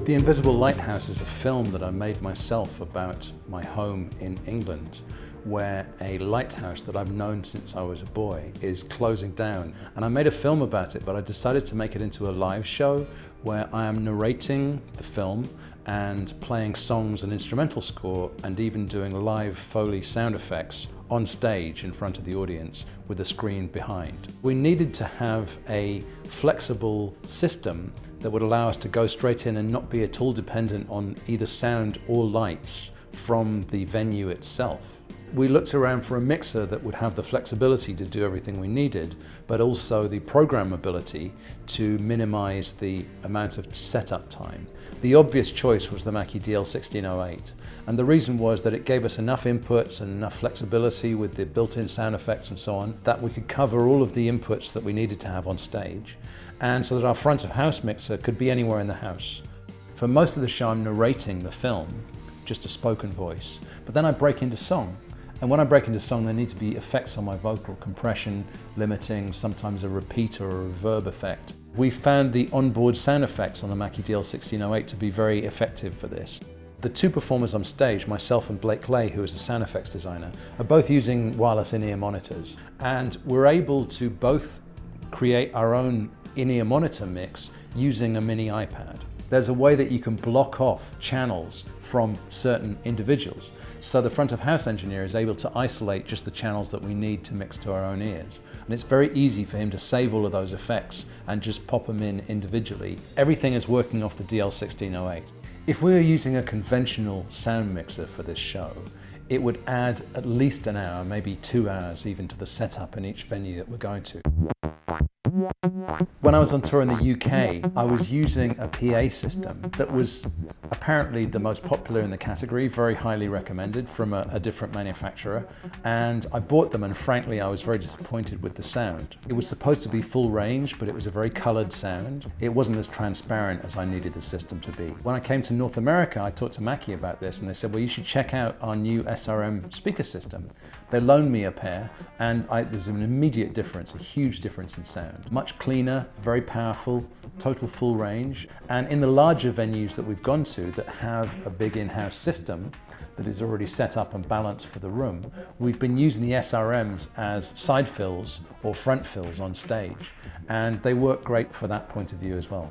The Invisible Lighthouse is a film that I made myself about my home in England, where a lighthouse that I've known since I was a boy is closing down. And I made a film about it, but I decided to make it into a live show where I am narrating the film and playing songs and instrumental score and even doing live Foley sound effects on stage in front of the audience with a screen behind. We needed to have a flexible system that would allow us to go straight in and not be at all dependent on either sound or lights from the venue itself. We looked around for a mixer that would have the flexibility to do everything we needed, but also the programmability to minimize the amount of setup time. The obvious choice was the Mackie DL1608, and the reason was that it gave us enough inputs and enough flexibility with the built-in sound effects and so on that we could cover all of the inputs that we needed to have on stage, and so that our front of house mixer could be anywhere in the house. For most of the show I'm narrating the film, just a spoken voice, but then I break into song. And when I break into song, there need to be effects on my vocal, compression, limiting, sometimes a repeat or a reverb effect. We found the onboard sound effects on the Mackie DL1608 to be very effective for this. The two performers on stage, myself and Blake Lay, who is the sound effects designer, are both using wireless in-ear monitors. And we're able to both create our own in-ear monitor mix using a mini iPad. There's a way that you can block off channels from certain individuals. So the front of house engineer is able to isolate just the channels that we need to mix to our own ears. And it's very easy for him to save all of those effects and just pop them in individually. Everything is working off the DL1608. If we were using a conventional sound mixer for this show, it would add at least an hour, maybe 2 hours even, to the setup in each venue that we're going to. When I was on tour in the UK, I was using a PA system that was apparently the most popular in the category, very highly recommended from a different manufacturer. And I bought them, and frankly, I was very disappointed with the sound. It was supposed to be full range, but it was a very colored sound. It wasn't as transparent as I needed the system to be. When I came to North America, I talked to Mackie about this, and they said, well, you should check out our new SRM speaker system. They loaned me a pair, and there's an immediate difference, a huge difference in sound. Much cleaner, very powerful, total full range. And in the larger venues that we've gone to that have a big in-house system that is already set up and balanced for the room, we've been using the SRMs as side fills or front fills on stage. And they work great for that point of view as well.